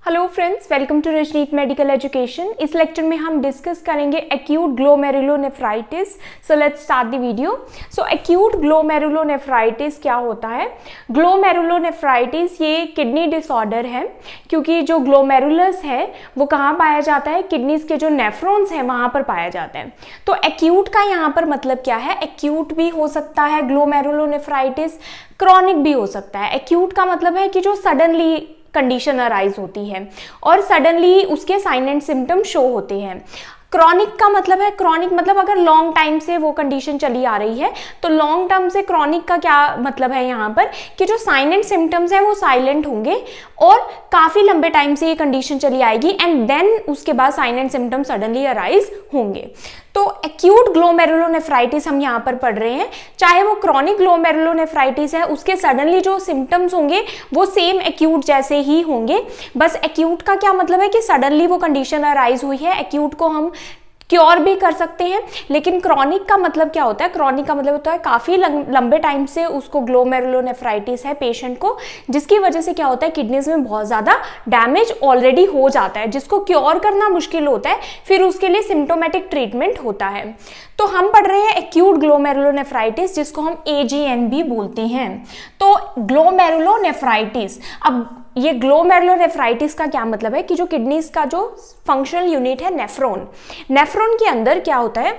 Hello friends, welcome to Rajneet medical education. इस lecture में हम डिस्कस करेंगे acute glomerulonephritis. So let's start the video. So acute glomerulonephritis क्या होता है? ग्लोमेरुलोनेफ्राइटिस ये किडनी डिसऑर्डर है, क्योंकि जो ग्लोमेरुलस है वो कहाँ पाया जाता है? किडनीज के जो नेफ्रॉन्स हैं वहाँ पर पाया जाता है। तो एक्यूट का यहाँ पर मतलब क्या है? एक्यूट भी हो सकता है ग्लोमेरुलोनेफ्राइटिस, क्रॉनिक भी हो सकता है। एक्यूट का मतलब है कि जो सडनली कंडीशन अराइज होती है और सडनली उसके साइन एंड सिम्टम शो होते हैं। क्रॉनिक का मतलब है, क्रॉनिक मतलब अगर लॉन्ग टाइम से वो कंडीशन चली आ रही है, तो लॉन्ग टर्म से क्रॉनिक का क्या मतलब है यहाँ पर कि जो साइन एंड सिम्टम्स हैं वो साइलेंट होंगे और काफी लंबे टाइम से ये कंडीशन चली आएगी एंड देन उसके बाद sign and symptom suddenly arise होंगे। तो एक्यूट ग्लोमेरुलोनेफ्राइटिस हम यहाँ पर पढ़ रहे हैं, चाहे वो क्रॉनिक ग्लोमेरुलोनेफ्राइटिस है, उसके सडनली जो सिम्टम्स होंगे वो सेम एक्यूट जैसे ही होंगे। बस एक्यूट का क्या मतलब है कि सडनली वो कंडीशन अराइज हुई है। एक्यूट को हम क्योर भी कर सकते हैं, लेकिन क्रॉनिक का मतलब क्या होता है? क्रॉनिक का मतलब होता है काफी लंबे टाइम से उसको ग्लोमेरुलोनेफ्राइटिस है पेशेंट को, जिसकी वजह से क्या होता है किडनीज में बहुत ज्यादा डैमेज ऑलरेडी हो जाता है, जिसको क्योर करना मुश्किल होता है। फिर उसके लिए सिम्टोमेटिक ट्रीटमेंट होता है। तो हम पढ़ रहे हैं एक्यूट ग्लोमेरुलोनेफ्राइटिस, जिसको हम AGN भी बोलते हैं। तो ग्लोमेरुलोनेफ्राइटिस, अब ये ग्लोमेरुलोनेफ्राइटिस का क्या मतलब है कि जो किडनीज का जो फंक्शनल यूनिट है नेफ्रॉन, नेफ्रॉन के अंदर क्या होता है?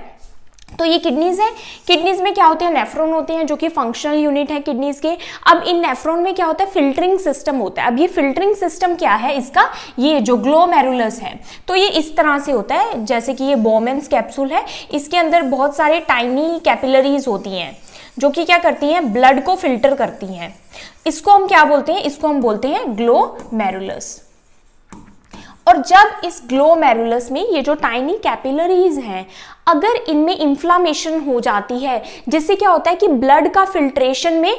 तो ये किडनीज है, किडनीज में क्या होते हैं? नेफ्रॉन होते हैं जो कि फंक्शनल यूनिट है किडनीज के। अब इन नेफ्रॉन में क्या होता है? फिल्टरिंग सिस्टम होता है। अब ये फिल्टरिंग सिस्टम क्या है इसका? ये जो ग्लोमेरुलस है, तो ये इस तरह से होता है जैसे कि ये बोमेन्स कैप्सूल है, इसके अंदर बहुत सारे टाइनी कैपिलरीज होती हैं जो कि क्या करती हैं? ब्लड को फिल्टर करती हैं। इसको हम क्या बोलते हैं? इसको हम बोलते हैं ग्लोमेरुलस। और जब इस ग्लोमेरुलस में ये जो टाइनी कैपिलरीज हैं, अगर इनमें इंफ्लामेशन हो जाती है, जिससे क्या होता है कि ब्लड का फिल्ट्रेशन में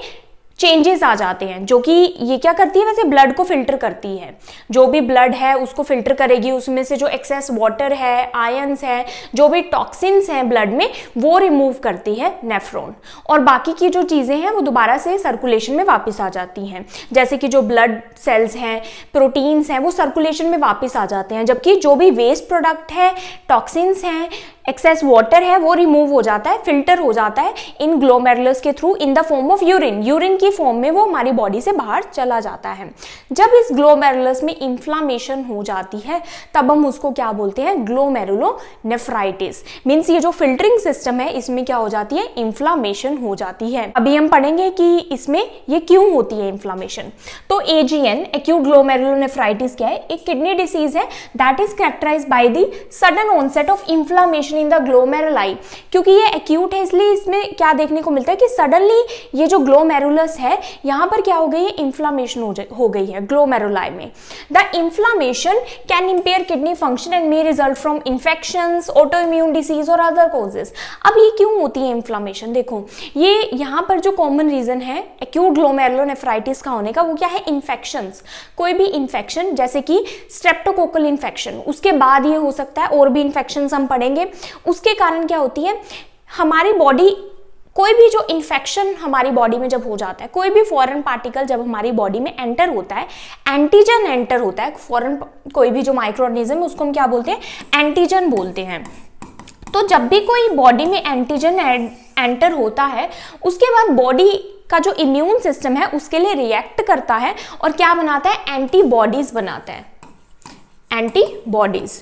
चेंजेस आ जाते हैं, जो कि ये क्या करती है? वैसे ब्लड को फिल्टर करती है, जो भी ब्लड है उसको फिल्टर करेगी, उसमें से जो एक्सेस वाटर है, आयंस है, जो भी टॉक्सिन्स हैं ब्लड में, वो रिमूव करती है नेफ्रॉन, और बाकी की जो चीजें हैं वो दोबारा से सर्कुलेशन में वापस आ जाती हैं। जैसे कि जो ब्लड सेल्स हैं, प्रोटीन्स हैं, वो सर्कुलेशन में वापस आ जाते हैं, जबकि जो भी वेस्ट प्रोडक्ट है, टॉक्सिन्स हैं, एक्सेस वाटर है, वो रिमूव हो जाता है, फिल्टर हो जाता है इन ग्लोमेरुलस के through in the form of urine. Urine की फॉर्म में वो हमारी बॉडी से बाहर चला जाता है। जब इस ग्लोमेरुलस में इंफ्लामेशन हो जाती है, तब हम उसको क्या बोलते हैं? ग्लोमेरुलोनेफ्राइटिस। मींस ये जो फिल्टरिंग सिस्टम है इसमें क्या हो जाती है? इंफ्लामेशन हो जाती है। अभी हम पढ़ेंगे कि इसमें ये क्यों होती है इंफ्लामेशन। तो AGN, एक्यूट ग्लोमेरुलोनेफ्राइटिस क्या है? एक किडनी डिसीज है that is characterized by the sudden onset of inflammation in the glomeruli. क्योंकि ये एक्यूट है, इसलिए इसमें क्या देखने को मिलता है कि सडनली ये जो ग्लोमेरुलस है यहाँ पर क्या हो गई है? इंफ्लामेशन हो गई है ग्लोमेरुलाई में। The inflammation can impair kidney function and may result from infections, autoimmune disease और अदर कॉजेस। अब ये क्यों होती है इंफ्लामेशन? देखो, ये यहाँ पर जो कॉमन रीजन है एक्यूट ग्लोमेरुलोनेफ्राइटिस का होने का, वो क्या है? इन्फेक्शंस। कोई भी इन्फेक्शन, जैसे कि स्ट्रेप्टोकोकल इन्फेक्शन, उसके बाद ये हो सकता है, और भी इन्फेक्शंस हम पढ़ेंगे। उसके कारण क्या होती है? हमारी बॉडी, कोई भी जो इन्फेक्शन हमारी बॉडी में जब हो जाता है, कोई भी फॉरेन पार्टिकल जब हमारी बॉडी में एंटर होता है, एंटीजन एंटर होता है, फॉरेन कोई भी जो माइक्रो ऑर्गेनिज्म, उसको हम क्या बोलते हैं? एंटीजन बोलते हैं। तो जब भी कोई बॉडी में एंटीजन एंटर होता है, उसके बाद बॉडी का जो इम्यून सिस्टम है उसके लिए रिएक्ट करता है और क्या बनाता है? एंटीबॉडीज बनाता है, एंटीबॉडीज।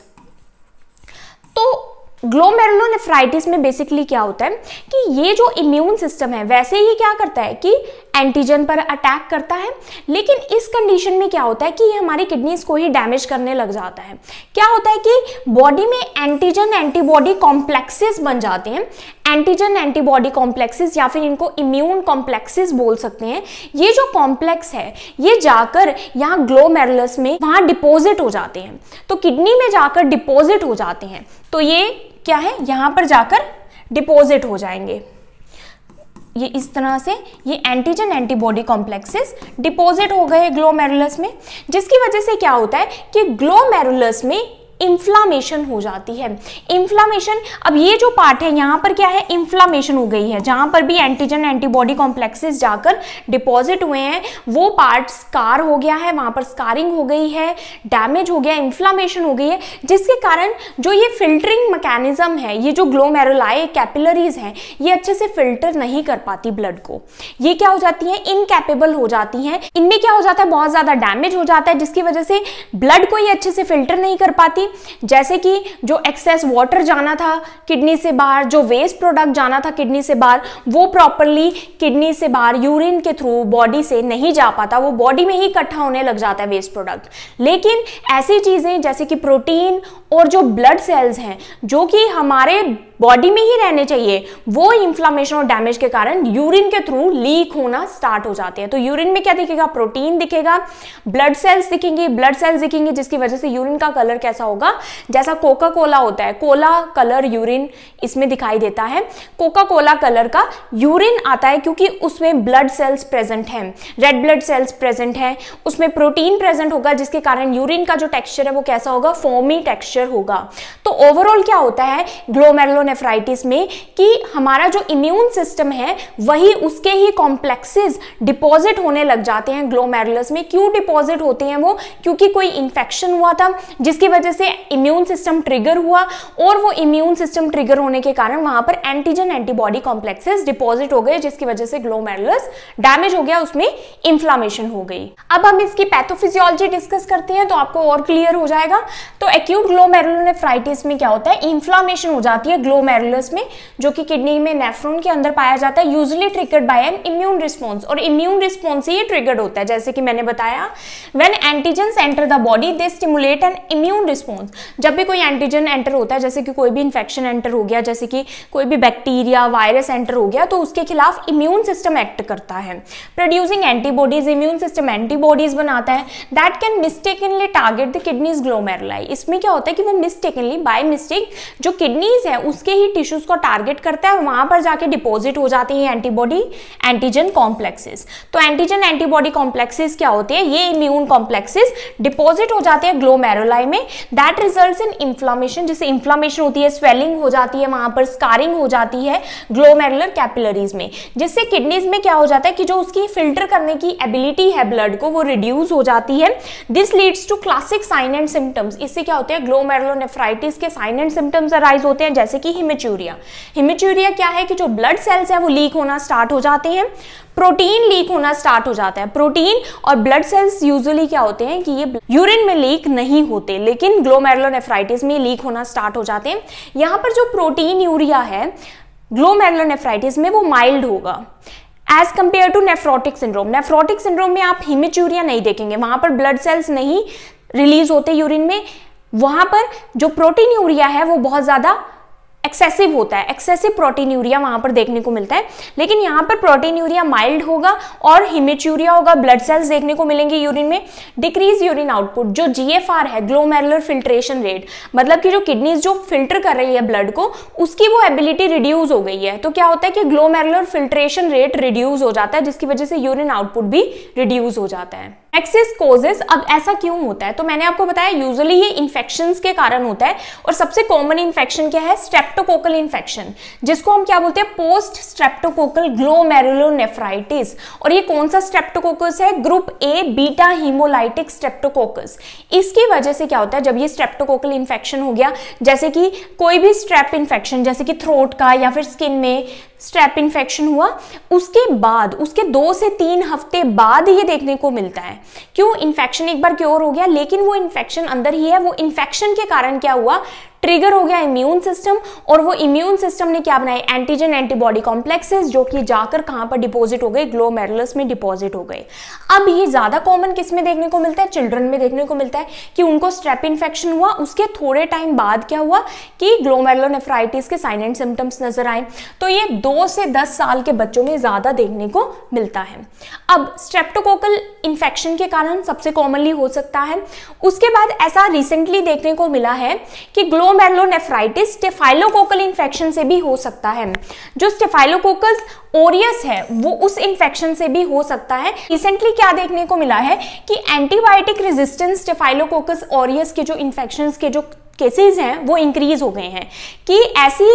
तो ग्लोमेरुलोनेफ्राइटिस में बेसिकली क्या होता है कि ये जो इम्यून सिस्टम है, वैसे ये क्या करता है कि एंटीजन पर अटैक करता है, लेकिन इस कंडीशन में क्या होता है कि ये हमारी किडनीज को ही डैमेज करने लग जाता है। क्या होता है कि बॉडी में एंटीजन एंटीबॉडी कॉम्प्लेक्सेस बन जाते हैं, एंटीजन एंटीबॉडी कॉम्प्लेक्सेस, या फिर इनको इम्यून कॉम्प्लेक्सेस बोल सकते हैं। ये जो कॉम्प्लेक्स है ये जाकर यहाँ ग्लोमेरुलस में वहां डिपोजिट हो जाते हैं, तो किडनी में जाकर डिपोजिट हो जाते हैं। तो ये क्या है? यहाँ पर जाकर डिपोजिट हो जाएंगे, ये इस तरह से ये एंटीजन एंटीबॉडी कॉम्प्लेक्सेस डिपोजिट हो गए ग्लोमेरुलस में, जिसकी वजह से क्या होता है कि ग्लोमेरुलस में इंफ्लामेशन हो जाती है। इंफ्लामेशन, अब ये जो पार्ट है यहाँ पर क्या है, इंफ्लामेशन हो गई है, जहां पर भी एंटीजन एंटीबॉडी कॉम्प्लेक्सेस जाकर डिपॉजिट हुए हैं वो पार्ट स्कार हो गया है, वहां पर स्कारिंग हो गई है, डैमेज हो गया, इंफ्लामेशन हो गई है, जिसके कारण जो ये फिल्टरिंग मैकेनिज्म है, ये जो ग्लोमेरुलाई कैपिलरीज हैं, ये अच्छे से फिल्टर नहीं कर पाती ब्लड को, ये क्या हो जाती है, इनकैपेबल हो जाती हैं। इनमें क्या हो जाता है, बहुत ज्यादा डैमेज हो जाता है, जिसकी वजह से ब्लड को ये अच्छे से फिल्टर नहीं कर पाती। जैसे कि जो एक्सेस वाटर जाना था किडनी से बाहर, जो वेस्ट प्रोडक्ट जाना था किडनी से बाहर, वो प्रॉपरली किडनी से बाहर यूरिन के थ्रू बॉडी से नहीं जा पाता, वो बॉडी में ही इकट्ठा होने लग जाता है वेस्ट प्रोडक्ट। लेकिन ऐसी चीजें जैसे कि प्रोटीन और जो ब्लड सेल्स हैं जो कि हमारे बॉडी में ही रहने चाहिए, वो इंफ्लामेशन और डैमेज के कारण यूरिन के थ्रू लीक होना स्टार्ट हो जाते हैं। तो यूरिन में क्या दिखेगा, प्रोटीन दिखेगा, ब्लड सेल्स दिखेंगी, जिसकी वजह से यूरिन का कलर कैसा होगा, जैसा कोका कोला होता है, कोला कलर यूरिन इसमें दिखाई देता है। कोका कोला कलर का यूरिन आता है क्योंकि उसमें ब्लड सेल्स प्रेजेंट हैं, रेड ब्लड सेल्स प्रेजेंट हैं, उसमें प्रोटीन प्रेजेंट होगा, जिसके कारण यूरिन का जो टेक्सचर है वो कैसा होगा, फोमी टेक्सचर होगा। तो ओवरऑल क्या होता है ग्लोमेरुलोनेफ्राइटिस में कि हमारा जो इम्यून सिस्टम है वही उसके ही कॉम्प्लेक्सेस डिपॉजिट होने लग जाते हैं ग्लोमेरुलस में। क्यों डिपॉजिट होते हैं वो, क्योंकि कोई इंफेक्शन हुआ था जिसकी वजह से इम्यून सिस्टम ट्रिगर हुआ, और वो इम्यून सिस्टम ट्रिगर होने के कारण वहां पर एंटीजन एंटीबॉडी कॉम्प्लेक्सेस डिपॉजिट हो गए, जिसकी वजह से ग्लोमेरुलस डैमेज हो गया, उसमें इंफ्लामेशन हो गई। अब हम इसकी पैथोफिजियोलॉजी डिस्कस करते हैं तो आपको और क्लियर हो जाएगा। तो एक्यूट ग्लोमेरुलोनेफ्राइटिस में क्या होता है, इंफ्लामेशन हो जाती है ग्लोमेरुलस में, जो कि किडनी में नेफ्रॉन के अंदर पाया जाता है, usually triggered by N immune response, और इम्यून रिस्पॉन्स से ये ट्रिगर्ड होता है। जैसे कि मैंने बताया, when antigens enter the body they stimulate N immune response. जब भी कोई एंटीजन एंटर होता है, जैसे कि कोई भी इंफेक्शन एंटर हो गया, जैसे कि कोई भी बैक्टीरिया वायरस एंटर हो गया, तो उसके खिलाफ इम्यून सिस्टम एक्ट करता है, producing antibodies, immune system antibodies बनाता है that can mistakenly target the kidneys glomeruli. इसमें क्या होता है कि वो मिस्टेकनली, बाय मिस्टेक, जो किडनीज है उसके ही टिश्यूज को टारगेट करता है, वहां पर जाके डिपॉजिट हो जाती है एंटीबॉडी एंटीजन कॉम्प्लेक्सेस। तो एंटीजन एंटीबॉडी कॉम्प्लेक्सेस क्या होते हैं, ये इम्यून कॉम्प्लेक्सेस डिपॉजिट हो जाते हैं ग्लोमेरुलाई में, दैट रिजल्ट्स इन इंफ्लामेशन, जिससे इंफ्लामेशन होती है, स्वेलिंग हो जाती है, वहां पर स्कारिंग हो जाती है ग्लोमेरुलर कैपिलरीज में, जिससे किडनीज में क्या हो जाता है कि जो उसकी फिल्टर करने की एबिलिटी है ब्लड को, वो रिड्यूस हो जाती है। This leads to classic sign and symptoms. इससे क्या होते हैं, ग्लोमेरुलोनेफ्राइटिस के साइन एंड सिम्टम्स अराइज होते हैं, जैसे कि हिमेचूरिया। हिमेचूरिया क्या है कि जो ब्लड सेल्स है वो लीक होना स्टार्ट हो जाते हैं, प्रोटीन लीक होना स्टार्ट हो जाता है। प्रोटीन और ब्लड सेल्स यूजुअली क्या होते हैं कि ये यूरिन में लीक नहीं होते, लेकिन ग्लोमेरुलोनेफ्राइटिस में लीक होना स्टार्ट हो जाते हैं। यहाँ पर जो प्रोटीन यूरिया है ग्लोमेरुलोनेफ्राइटिस में वो माइल्ड होगा as compare to nephrotic syndrome. Nephrotic syndrome में आप हिमेचूरिया नहीं देखेंगे, वहां पर ब्लड सेल्स नहीं रिलीज होते यूरिन में, वहां पर जो प्रोटीन यूरिया है वो बहुत ज्यादा एक्सेसिव होता है, एक्सेसिव प्रोटीन यूरिया वहां पर देखने को मिलता है। लेकिन यहाँ पर प्रोटीन यूरिया माइल्ड होगा और हिमेचूरिया होगा, ब्लड सेल्स देखने को मिलेंगे यूरिन में। डिक्रीज यूरिन आउटपुट, जो GFR है ग्लोमेरुलर फिल्ट्रेशन रेट, मतलब कि जो किडनीज जो फिल्टर कर रही है ब्लड को, उसकी वो एबिलिटी रिड्यूस हो गई है। तो क्या होता है कि ग्लोमेरुलर फिल्ट्रेशन रेट रिड्यूस हो जाता है, जिसकी वजह से यूरिन आउटपुट भी रिड्यूस हो जाता है। एक्सेस कोजेस, अब ऐसा क्यों होता है, तो मैंने आपको बताया यूजुअली ये इन्फेक्शंस के कारण होता है, और सबसे कॉमन इन्फेक्शन क्या है, स्ट्रेप्टोकोकल इन्फेक्शन, जिसको हम क्या बोलते हैं, पोस्ट स्ट्रेप्टोकोकल ग्लोमेरुलोनेफ्राइटिस। और ये कौन सा स्ट्रेप्टोकोकस है, group A beta haemolytic Streptococcus. इसकी वजह से क्या होता है, जब ये स्ट्रेप्टोकोकल इन्फेक्शन हो गया, जैसे कि कोई भी स्ट्रेप इन्फेक्शन, जैसे कि थ्रोट का या फिर स्किन में स्ट्रेप इन्फेक्शन हुआ, उसके बाद उसके 2 से 3 हफ्ते बाद ये देखने को मिलता है। क्यों, इन्फेक्शन एक बार क्योर हो गया, लेकिन वो इन्फेक्शन अंदर ही है, वो इन्फेक्शन के कारण क्या हुआ, ट्रिगर हो गया इम्यून सिस्टम, और वो इम्यून सिस्टम ने क्या बनाए, एंटीजन एंटीबॉडी कॉम्प्लेक्सेस, जो कि जाकर कहां पर डिपॉजिट हो गए, ग्लोमेरुलस में डिपॉजिट हो गए। अब ये ज्यादा कॉमन किस में देखने को मिलता है, चिल्ड्रन में देखने को मिलता है कि उनको स्ट्रेप इन्फेक्शन हुआ, उसके थोड़े टाइम बाद क्या हुआ कि ग्लोमेरुलोनेफ्राइटिस के साइन एंड सिम्टम्स नजर आए। तो ये 2 से 10 साल के बच्चों में ज्यादा देखने को मिलता है। अब स्ट्रेप्टोकोकल इन्फेक्शन के कारण सबसे कॉमनली हो सकता है। उसके बाद ऐसा रिसेंटली देखने को मिला है कि ग्लोमेरुलोनेफ्राइटिस स्टेफाइलोकोकल इन्फेक्शन से भी हो सकता है। जो स्टेफाइलोकोकस ओरियस है वो उस इन्फेक्शन से भी हो सकता है। रिसेंटली क्या देखने को मिला है कि एंटीबायोटिक रेजिस्टेंस स्टेफाइलोकोकस ओरियस के जो इन्फेक्शंस के जो केसेस हैं वो इंक्रीज हो गए हैं कि ऐसी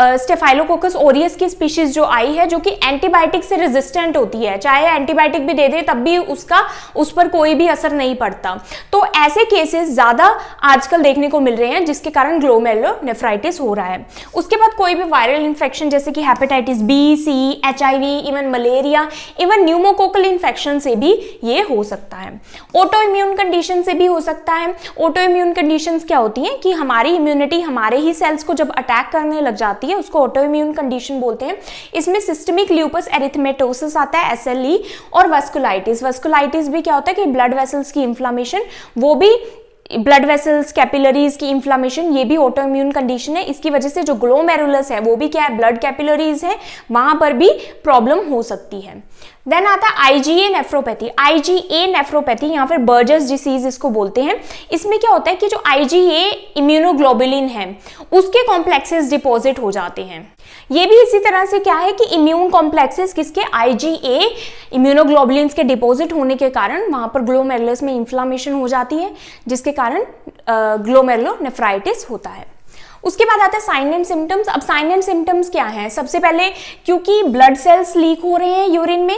स्टेफाइलोकोकस ओरियस की स्पीशीज जो आई है जो कि एंटीबायोटिक से रेजिस्टेंट होती है, चाहे एंटीबायोटिक भी दे दे तब भी उस पर कोई भी असर नहीं पड़ता। तो ऐसे केसेस ज्यादा आजकल देखने को मिल रहे हैं जिसके कारण ग्लोमेरुलोनेफ्राइटिस हो रहा है। उसके बाद कोई भी वायरल इन्फेक्शन जैसे कि हेपेटाइटिस बी, सी, HIV, even malaria, even pneumococcal infection से भी ये हो सकता है। ऑटो इम्यून कंडीशन से भी हो सकता है। ऑटो इम्यून कंडीशंस क्या होती हैं कि हमारी इम्यूनिटी हमारे ही सेल्स को जब अटैक करने लग जाती है उसको ऑटो इम्यून कंडीशन बोलते हैं। इसमें सिस्टमिक ल्यूपस एरिथमेटोसिस आता है, SLE, और वस्कुलाइटिस। वस्कुलाइटिस भी क्या होता है कि ब्लड वेसल्स की इन्फ्लामेशन, वो भी ब्लड वेसल्स, कैपिलरीज की इन्फ्लामेशन, ये भी ऑटो इम्यून कंडीशन है। इसकी वजह से जो ग्लोमेरुलस है वो भी क्या है, ब्लड कैपिलरीज है, वहां पर भी प्रॉब्लम हो सकती है। देन आता है IgA नेफ्रोपैथी। IgA नेफ्रोपैथी या फिर बर्जर्स डिसीज इसको बोलते हैं। इसमें क्या होता है कि जो IgA इम्यूनोग्लोबुलिन है उसके कॉम्प्लेक्सेस डिपॉजिट हो जाते हैं। ये भी इसी तरह से क्या है कि इम्यून कॉम्प्लेक्सेस किसके, IgA इम्यूनोग्लोबुलिन्स के डिपॉजिट होने के कारण वहां पर ग्लोमेरुलस में इन्फ्लामेशन हो जाती है जिसके कारण ग्लोमेरुलोनेफ्राइटिस होता है। उसके बाद आता है साइन एंड सिम्टम्स। अब साइन एंड सिम्टम्स क्या है, सबसे पहले क्योंकि ब्लड सेल्स लीक हो रहे हैं यूरिन में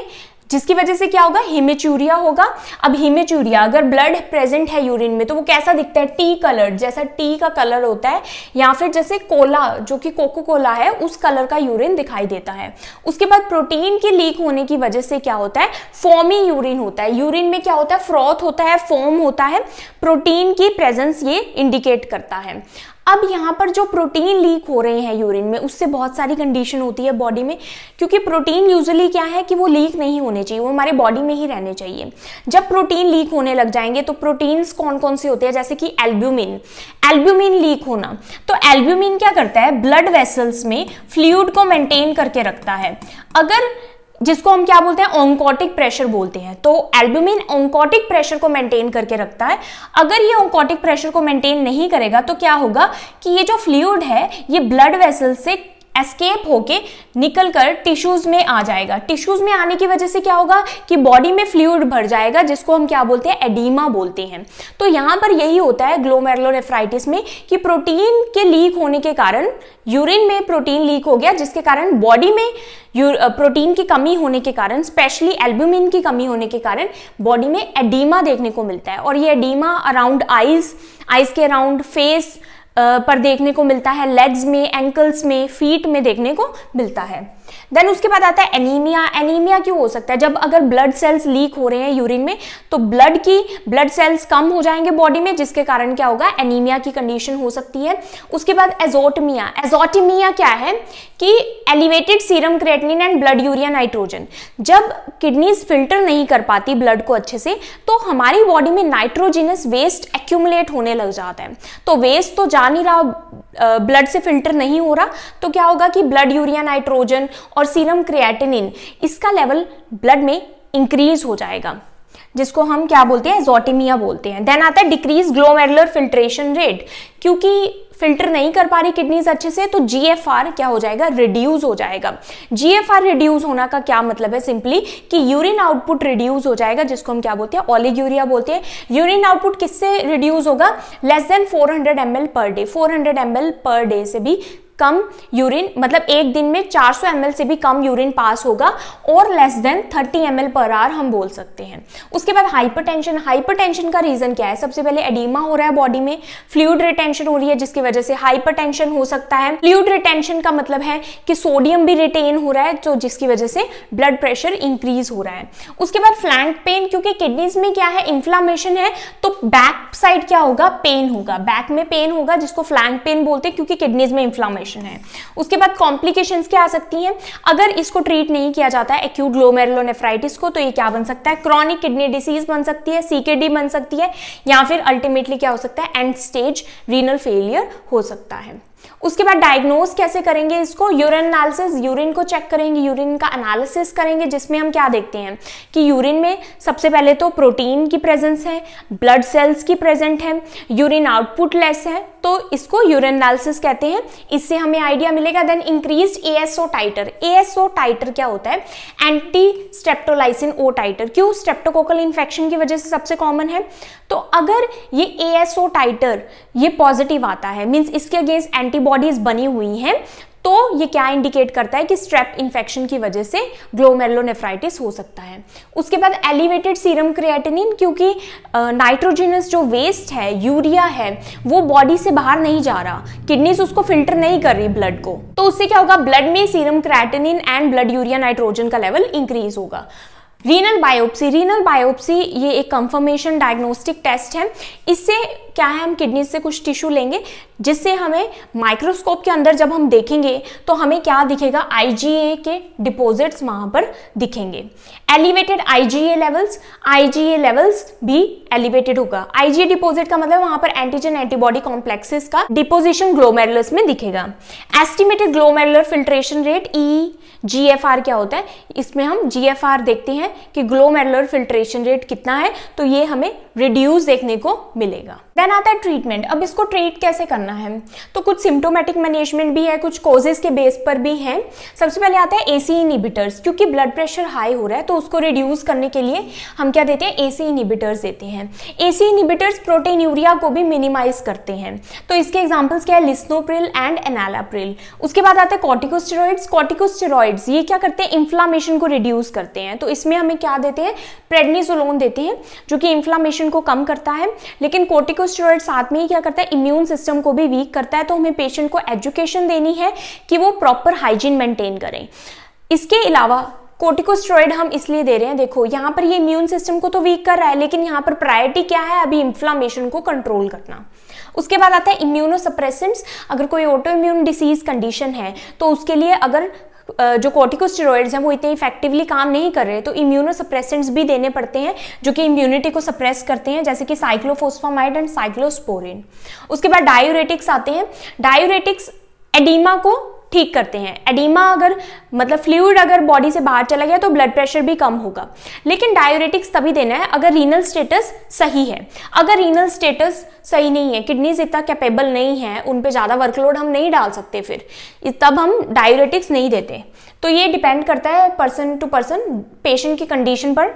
जिसकी वजह से क्या होगा, हिमेचूरिया होगा। अब हिमेचूरिया अगर ब्लड प्रेजेंट है यूरिन में तो वो कैसा दिखता है, टी कलर, जैसा टी का कलर होता है, या फिर जैसे कोला जो कि कोको कोला है उस कलर का यूरिन दिखाई देता है। उसके बाद प्रोटीन की लीक होने की वजह से क्या होता है, फोमी यूरिन होता है। यूरिन में क्या होता है, फ्रॉथ होता है, फोम होता है, प्रोटीन की प्रेजेंस ये इंडिकेट करता है। अब यहाँ पर जो प्रोटीन लीक हो रहे हैं यूरिन में उससे बहुत सारी कंडीशन होती है बॉडी में, क्योंकि प्रोटीन यूजुअली क्या है कि वो लीक नहीं होने चाहिए, वो हमारे बॉडी में ही रहने चाहिए। जब प्रोटीन लीक होने लग जाएंगे तो प्रोटीन्स कौन कौन से होते हैं, जैसे कि एल्ब्यूमिन लीक होना। तो एल्ब्यूमिन क्या करता है, ब्लड वेसल्स में फ्लूइड को मेंटेन करके रखता है। अगर जिसको हम क्या बोलते हैं, ऑन्कोटिक प्रेशर बोलते हैं, तो एल्ब्यूमिन ऑन्कोटिक प्रेशर को मेंटेन करके रखता है। अगर ये ऑन्कोटिक प्रेशर को मेंटेन नहीं करेगा तो क्या होगा कि ये जो फ्लूइड है ये ब्लड वेसल से एस्केप होके निकलकर टिश्यूज में आ जाएगा। टिश्यूज में आने की वजह से क्या होगा कि बॉडी में फ्लूइड भर जाएगा जिसको हम क्या बोलते हैं, एडीमा बोलते हैं। तो यहाँ पर यही होता है ग्लोमेरुलोनेफ्राइटिस में कि प्रोटीन के लीक होने के कारण यूरिन में प्रोटीन लीक हो गया जिसके कारण बॉडी में प्रोटीन की कमी होने के कारण, स्पेशली एल्ब्यूमिन की कमी होने के कारण बॉडी में एडीमा देखने को मिलता है। और ये एडीमा अराउंड आईज के अराउंड, फेस पर देखने को मिलता है, लेग्स में, एंकल्स में, फीट में देखने को मिलता है। देन उसके बाद आता है एनीमिया। एनीमिया क्यों हो सकता है, जब अगर ब्लड सेल्स लीक हो रहे हैं यूरिन में तो ब्लड सेल्स कम हो जाएंगे बॉडी में जिसके कारण क्या होगा, एनीमिया की कंडीशन हो सकती है। उसके बाद एजोटमिया। एजोटमिया क्या है कि elevated serum creatinine and blood urea nitrogen. जब किडनीज फिल्टर नहीं कर पाती ब्लड को अच्छे से तो हमारी बॉडी में नाइट्रोजिनस वेस्ट एक्यूमुलेट होने लग जाता है। तो वेस्ट तो जा नहीं रहा, ब्लड से फिल्टर नहीं हो रहा, तो क्या होगा कि ब्लड यूरिया नाइट्रोजन और सीरम क्रिएटिनिन इसका लेवल ब्लड में इंक्रीज हो जाएगा जिसको हम क्या बोलते हैं, एजोटमिया बोलते हैं। देन आता है डिक्रीज ग्लोमेरुलर फिल्ट्रेशन रेट। क्योंकि फिल्टर नहीं कर पा रही किडनीज अच्छे से तो GFR क्या हो जाएगा, रिड्यूस हो जाएगा। GFR रिड्यूस होना का क्या मतलब है, सिंपली कि यूरिन आउटपुट रिड्यूस हो जाएगा जिसको हम क्या बोलते हैं, ओलिगोरिया बोलते हैं। यूरिन आउटपुट किससे रिड्यूस होगा, less than 400 ml per day. 400 ml per day से भी कम यूरिन, मतलब एक दिन में 400 ml से भी कम यूरिन पास होगा, और less than 30 ml per hour हम बोल सकते हैं। उसके बाद हाइपरटेंशन। हाइपरटेंशन का रीजन क्या है, सबसे पहले एडीमा हो रहा है बॉडी में, फ्लूइड रिटेंशन हो रही है जिसकी वजह से हाइपरटेंशन हो सकता है। फ्लूइड रिटेंशन का मतलब है कि सोडियम भी रिटेन हो रहा है तो जिसकी वजह से ब्लड प्रेशर इंक्रीज हो रहा है। उसके बाद फ्लैंक पेन, क्योंकि किडनीज में क्या है, इन्फ्लामेशन है, तो बैक साइड क्या होगा, पेन होगा, बैक में पेन होगा जिसको फ्लैंक पेन बोलते हैं क्योंकि किडनीज में इन्फ्लामेशन है। उसके बाद कॉम्प्लिकेशंस क्या आ सकती हैं, अगर इसको ट्रीट नहीं किया जाता है एक्यूट ग्लोमेरुलोनेफ्राइटिस को, तो ये क्या बन सकता है, क्रॉनिक किडनी डिसीज बन सकती है, CKD बन सकती है, या फिर अल्टीमेटली क्या हो सकता है, एंड स्टेज रीनल फेलियर हो सकता है। उसके बाद डायग्नोज कैसे करेंगे इसको, यूरिन एनालिसिस, यूरिन को चेक करेंगे, यूरिन का एनालिसिस करेंगे, जिसमें हम क्या देखते हैं कि यूरिन में सबसे पहले तो प्रोटीन की प्रेजेंस है, ब्लड सेल्स की प्रेजेंट है, यूरिन आउटपुट लेस है, तो इसको यूरिन एनालिसिस कहते हैं। इससे हमें आइडिया मिलेगा। देन इंक्रीज्ड एएसओ टाइटर, एएसओ टाइटर क्या होता है, एंटी स्ट्रेप्टोलाइसिन ओ टाइटर, क्यों, स्ट्रेप्टोकोकल इन्फेक्शन की वजह से सबसे कॉमन है। तो अगर ये एएसओ टाइटर ये पॉजिटिव आता है, मींस इसके अगेंस्ट एंटीबॉडीज बनी हुई हैं, तो ये क्या इंडिकेट करता है कि स्ट्रेप इन्फेक्शन की वजह से ग्लोमेरुलोनेफ्राइटिस हो सकता है। उसके बाद एलिवेटेड सीरम क्रिएटिनिन, क्योंकि नाइट्रोजनस जो वेस्ट है, यूरिया है, वो बॉडी से बाहर नहीं जा रहा, किडनीज उसको फिल्टर नहीं कर रही ब्लड को, तो उससे क्या होगा, ब्लड में serum creatinine and blood urea nitrogen का लेवल इंक्रीज होगा। रीनल बायोप्सी, रीनल बायोप्सी ये एक कंफर्मेशन डायग्नोस्टिक टेस्ट है। इससे क्या है, हम किडनी से कुछ टिश्यू लेंगे, जिससे हमें माइक्रोस्कोप के अंदर जब हम देखेंगे तो हमें क्या दिखेगा, आईजीए के डिपॉजिट्स वहां पर दिखेंगे। एलिवेटेड आईजीए लेवल्स भी एलिवेटेड होगा। आईजीए डिपॉजिट का मतलब वहां पर एंटीजन एंटीबॉडी कॉम्प्लेक्सेस का डिपोजिशन ग्लोमेरुलस में दिखेगा। Estimated glomerular filtration rate GFR क्या होता है, इसमें हम GFR देखते हैं कि ग्लोमेरुलर फिल्ट्रेशन रेट कितना है, तो ये हमें रिड्यूस देखने को मिलेगा। देन आता है ट्रीटमेंट। अब इसको ट्रीट कैसे करना है, तो कुछ सिम्टोमेटिक मैनेजमेंट भी है, कुछ कॉजेस के बेस पर भी है। सबसे पहले आता है AC इनहिबिटर्स, क्योंकि ब्लड प्रेशर हाई हो रहा है तो उसको रिड्यूस करने के लिए हम क्या देते हैं, AC इनहिबिटर्स देते हैं। AC इनहिबिटर्स प्रोटीन यूरिया को भी मिनिमाइज करते हैं, तो इसके एग्जांपल्स क्या है, लिस्नोप्रिल एंड एनालाप्रिल। उसके बाद आता है कॉर्टिकोस्टेरॉइड्स। कॉर्टिकोस्टेरॉइड्स ये क्या करते हैं, इन्फ्लामेशन को रिड्यूस करते हैं, तो इसमें हमें क्या देते हैं, प्रेडनिसोलोन देते हैं, जो कि इन्फ्लामेशन को कम करता है। लेकिन कॉर्टिकोस्टेरॉइड साथ में ही क्या करता है, इम्यून सिस्टम को भी वीक करता है, तो हमें पेशेंट को एजुकेशन देनी है कि वो प्रॉपर हाइजीन मेंटेन करें। इसके अलावा कॉर्टिकोस्टेरॉइड हम इसलिए दे रहे हैं, देखो यहाँ पर ये इम्यून सिस्टम को तो वीक कर रहा है, लेकिन यहाँ पर प्रायोरिटी क्या है, अभी इन्फ्लामेशन को कंट्रोल करना। उसके बाद आता है इम्यूनोसप्रेसेंट्स। अगर कोई ऑटो इम्यून डिसीज कंडीशन है तो उसके लिए अगर जो कॉर्टिकोस्टेरॉइड्स हैं वो इतने इफेक्टिवली काम नहीं कर रहे, तो इम्यूनोसप्रेसेंट्स भी देने पड़ते हैं जो कि इम्यूनिटी को सप्रेस करते हैं, जैसे कि साइक्लोफॉस्फामाइड एंड साइक्लोस्पोरिन। उसके बाद डायूरेटिक्स आते हैं। डायूरेटिक्स एडीमा को ठीक करते हैं। एडीमा अगर मतलब फ्लूइड अगर बॉडी से बाहर चला गया तो ब्लड प्रेशर भी कम होगा। लेकिन डायूरेटिक्स तभी देना है अगर रीनल स्टेटस सही है। अगर रीनल स्टेटस सही नहीं है, किडनीज इतना कैपेबल नहीं है, उन पे ज़्यादा वर्कलोड हम नहीं डाल सकते, फिर तब हम डायूरेटिक्स नहीं देते। तो ये डिपेंड करता है पर्सन टू पर्सन, पेशेंट की कंडीशन पर।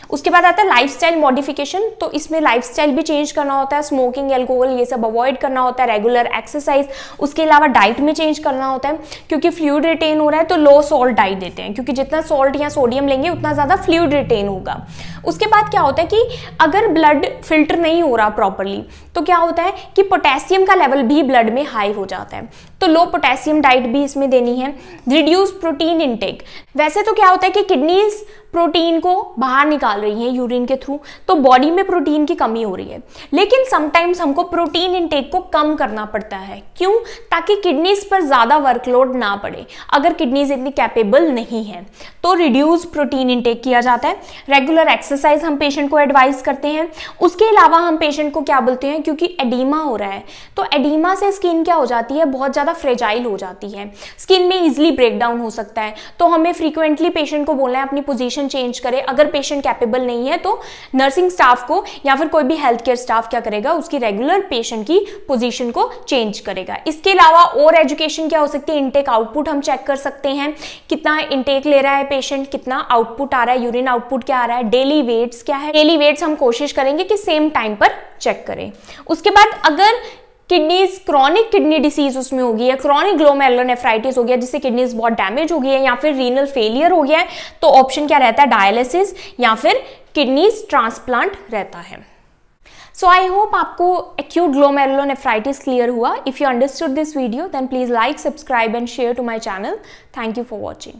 उसके बाद आता है लाइफस्टाइल मॉडिफिकेशन। तो इसमें लाइफस्टाइल भी चेंज करना होता है, स्मोकिंग, अल्कोहल ये सब अवॉइड करना होता है, रेगुलर एक्सरसाइज। उसके अलावा डाइट में चेंज करना होता है, क्योंकि फ्लूइड रिटेन हो रहा है तो लो सॉल्ट डाइट देते हैं, क्योंकि जितना सॉल्ट या सोडियम लेंगे उतना ज़्यादा फ्लूइड रिटेन होगा। उसके बाद क्या होता है कि अगर ब्लड फिल्टर नहीं हो रहा प्रॉपरली तो क्या होता है कि पोटेशियम का लेवल भी ब्लड में हाई हो जाता है, तो लो पोटेशियम डाइट भी इसमें देनी है। Reduce protein intake. वैसे तो क्या होता है कि किडनीज प्रोटीन को बाहर निकाल रही हैं यूरिन के थ्रू, तो बॉडी में प्रोटीन की कमी हो रही है, लेकिन समटाइम्स हमको प्रोटीन इनटेक को कम करना पड़ता है। क्यों? ताकि किडनीज पर ज्यादा वर्कलोड ना पड़े। अगर किडनीज इतनी कैपेबल नहीं है तो रिड्यूस प्रोटीन इनटेक किया जाता है। रेगुलर एक्सरसाइज हम पेशेंट को एडवाइस करते हैं। उसके अलावा हम पेशेंट को क्या बोलते हैं, क्योंकि एडीमा हो रहा है तो एडीमा से स्किन क्या हो जाती है, बहुत ज्यादा फ्रेजाइल हो जाती है, स्किन में इजिली ब्रेक डाउन हो सकता है। तो हमें फ्रीक्वेंटली पेशेंट को बोलना है अपनी पोजीशन चेंज करे। अगर पेशेंट कैपेबल नहीं है तो नर्सिंग स्टाफ को या फिर कोई भी हेल्थ केयर स्टाफ क्या करेगा, उसकी रेगुलर पेशेंट की पोजीशन को चेंज करेगा। इसके अलावा और एजुकेशन क्या हो सकती है, इनटेक आउटपुट हम चेक कर सकते हैं, कितना इनटेक ले रहा है पेशेंट, कितना आउटपुट आ रहा है, यूरिन आउटपुट क्या आ रहा है, डेली वेट्स क्या है। डेली वेट्स हम कोशिश करेंगे कि सेम टाइम पर चेक करें। उसके बाद अगर किडनीज क्रॉनिक किडनी डिसीज उसमें हो गई है, क्रॉनिक ग्लोमेरुलोनेफ्राइटिस हो गया जिससे किडनीज बहुत डैमेज हो गई है, या फिर रीनल फेलियर हो गया है, तो ऑप्शन क्या रहता है, डायलिसिस या फिर किडनीज ट्रांसप्लांट रहता है। सो आई होप आपको एक्यूट ग्लोमेरुलोनेफ्राइटिस क्लियर हुआ। If you understood this video then please like, subscribe and share to my channel. Thank you for watching.